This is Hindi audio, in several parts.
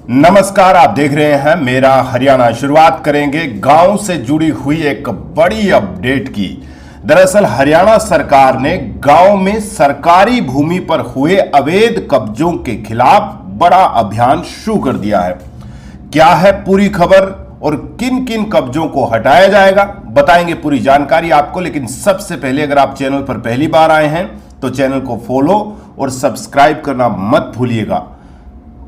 नमस्कार, आप देख रहे हैं मेरा हरियाणा। शुरुआत करेंगे गांव से जुड़ी हुई एक बड़ी अपडेट की। दरअसल हरियाणा सरकार ने गांव में सरकारी भूमि पर हुए अवैध कब्जों के खिलाफ बड़ा अभियान शुरू कर दिया है। क्या है पूरी खबर और किन किन कब्जों को हटाया जाएगा, बताएंगे पूरी जानकारी आपको। लेकिन सबसे पहले अगर आप चैनल पर पहली बार आए हैं तो चैनल को फॉलो और सब्सक्राइब करना मत भूलिएगा।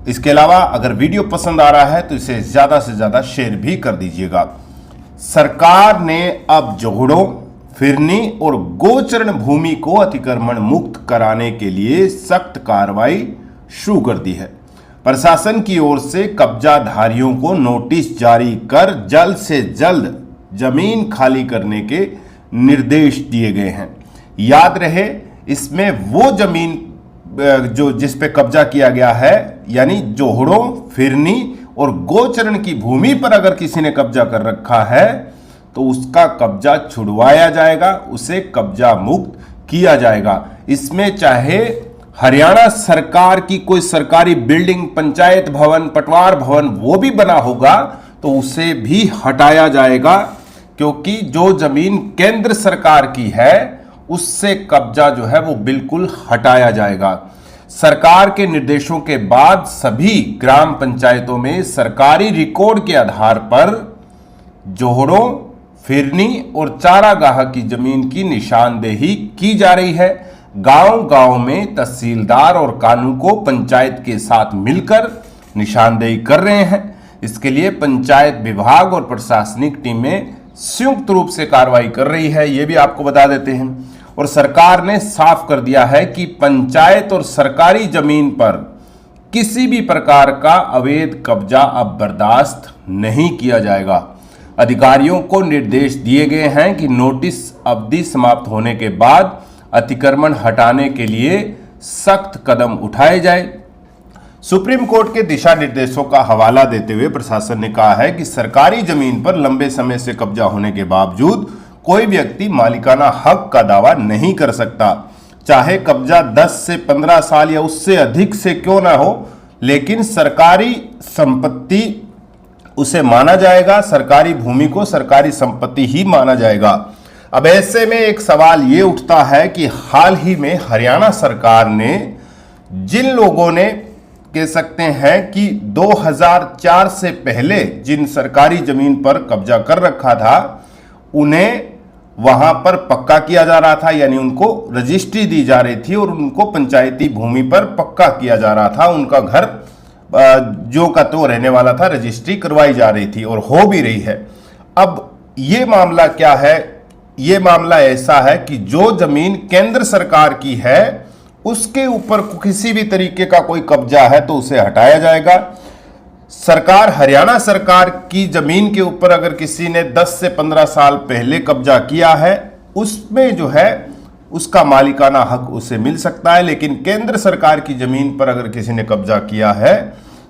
इसके अलावा अगर वीडियो पसंद आ रहा है तो इसे ज्यादा से ज्यादा शेयर भी कर दीजिएगा। सरकार ने अब जोहड़ों, फिरनी और गोचरण भूमि को अतिक्रमण मुक्त कराने के लिए सख्त कार्रवाई शुरू कर दी है। प्रशासन की ओर से कब्जाधारियों को नोटिस जारी कर जल्द से जल्द जमीन खाली करने के निर्देश दिए गए हैं। याद रहे, इसमें वो जमीन जिस पे कब्जा किया गया है, यानी जोहड़ों, फिरनी और गोचरण की भूमि पर अगर किसी ने कब्जा कर रखा है तो उसका कब्जा छुड़वाया जाएगा, उसे कब्जा मुक्त किया जाएगा। इसमें चाहे हरियाणा सरकार की कोई सरकारी बिल्डिंग, पंचायत भवन, पटवार भवन वो भी बना होगा तो उसे भी हटाया जाएगा, क्योंकि जो जमीन केंद्र सरकार की है उससे कब्जा जो है वो बिल्कुल हटाया जाएगा। सरकार के निर्देशों के बाद सभी ग्राम पंचायतों में सरकारी रिकॉर्ड के आधार पर जोहड़ों, फिरनी और चारागाह की जमीन की निशानदेही की जा रही है। गांव-गांव में तहसीलदार और कानून को पंचायत के साथ मिलकर निशानदेही कर रहे हैं। इसके लिए पंचायत विभाग और प्रशासनिक टीमें संयुक्त रूप से कार्रवाई कर रही है, ये भी आपको बता देते हैं। और सरकार ने साफ कर दिया है कि पंचायत और सरकारी जमीन पर किसी भी प्रकार का अवैध कब्जा अब बर्दाश्त नहीं किया जाएगा। अधिकारियों को निर्देश दिए गए हैं कि नोटिस अवधि समाप्त होने के बाद अतिक्रमण हटाने के लिए सख्त कदम उठाए जाए। सुप्रीम कोर्ट के दिशा निर्देशों का हवाला देते हुए प्रशासन ने कहा है कि सरकारी जमीन पर लंबे समय से कब्जा होने के बावजूद कोई व्यक्ति मालिकाना हक का दावा नहीं कर सकता, चाहे कब्जा 10 से 15 साल या उससे अधिक से क्यों ना हो, लेकिन सरकारी संपत्ति उसे माना जाएगा। सरकारी भूमि को सरकारी संपत्ति ही माना जाएगा। अब ऐसे में एक सवाल ये उठता है कि हाल ही में हरियाणा सरकार ने जिन लोगों ने कह सकते हैं कि 2004 से पहले जिन सरकारी जमीन पर कब्जा कर रखा था उन्हें वहां पर पक्का किया जा रहा था, यानी उनको रजिस्ट्री दी जा रही थी और उनको पंचायती भूमि पर पक्का किया जा रहा था। उनका घर जो का तो रहने वाला था, रजिस्ट्री करवाई जा रही थी और हो भी रही है। अब ये मामला क्या है? ये मामला ऐसा है कि जो जमीन केंद्र सरकार की है उसके ऊपर किसी भी तरीके का कोई कब्जा है तो उसे हटाया जाएगा। सरकार, हरियाणा सरकार की जमीन के ऊपर अगर किसी ने 10 से 15 साल पहले कब्जा किया है उसमें जो है उसका मालिकाना हक उसे मिल सकता है, लेकिन केंद्र सरकार की जमीन पर अगर किसी ने कब्जा किया है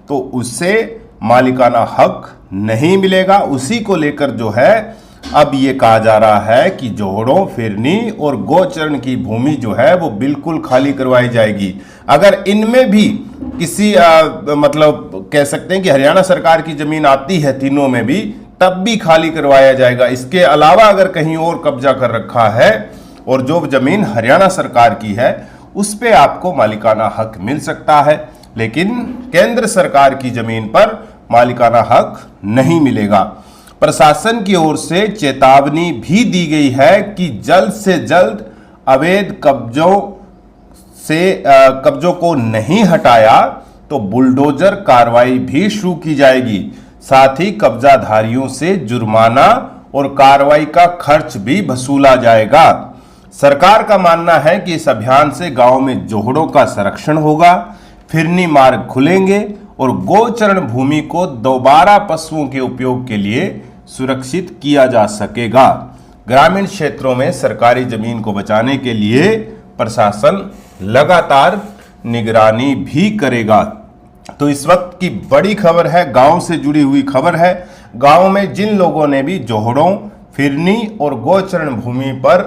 तो उसे मालिकाना हक नहीं मिलेगा। उसी को लेकर जो है अब ये कहा जा रहा है कि जोहड़ों, फिरनी और गोचरण की भूमि जो है वो बिल्कुल खाली करवाई जाएगी। अगर इनमें भी किसी मतलब कह सकते हैं कि हरियाणा सरकार की जमीन आती है तीनों में भी, तब भी खाली करवाया जाएगा। इसके अलावा अगर कहीं और कब्जा कर रखा है और जो जमीन हरियाणा सरकार की है उस पे आपको मालिकाना हक मिल सकता है, लेकिन केंद्र सरकार की जमीन पर मालिकाना हक नहीं मिलेगा। प्रशासन की ओर से चेतावनी भी दी गई है कि जल्द से जल्द अवैध कब्जों को नहीं हटाया तो बुलडोजर कार्रवाई भी शुरू की जाएगी। साथ ही कब्जाधारियों से जुर्माना और कार्रवाई का खर्च भी वसूला जाएगा। सरकार का मानना है कि इस अभियान से गांव में जोहड़ों का संरक्षण होगा, फिरनी मार्ग खुलेंगे और गोचरण भूमि को दोबारा पशुओं के उपयोग के लिए सुरक्षित किया जा सकेगा। ग्रामीण क्षेत्रों में सरकारी जमीन को बचाने के लिए प्रशासन लगातार निगरानी भी करेगा। तो इस वक्त की बड़ी खबर है, गांव से जुड़ी हुई खबर है। गांव में जिन लोगों ने भी जोहड़ों, फिरनी और गोचरण भूमि पर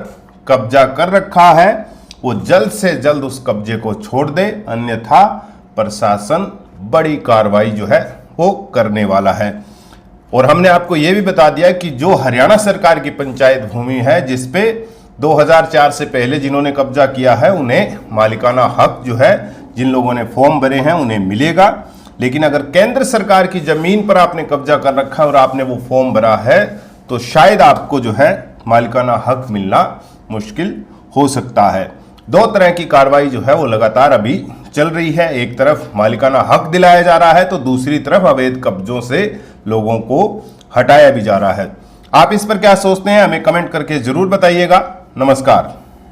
कब्जा कर रखा है वो जल्द से जल्द उस कब्जे को छोड़ दे, अन्यथा प्रशासन बड़ी कार्रवाई जो है वो करने वाला है। और हमने आपको ये भी बता दिया कि जो हरियाणा सरकार की पंचायत भूमि है जिसपे 2004 से पहले जिन्होंने कब्जा किया है उन्हें मालिकाना हक जो है, जिन लोगों ने फॉर्म भरे हैं उन्हें मिलेगा। लेकिन अगर केंद्र सरकार की जमीन पर आपने कब्जा कर रखा है और आपने वो फॉर्म भरा है तो शायद आपको जो है मालिकाना हक मिलना मुश्किल हो सकता है। दो तरह की कार्रवाई जो है वो लगातार अभी चल रही है। एक तरफ मालिकाना हक दिलाया जा रहा है तो दूसरी तरफ अवैध कब्जों से लोगों को हटाया भी जा रहा है। आप इस पर क्या सोचते हैं हमें कमेंट करके जरूर बताइएगा। नमस्कार।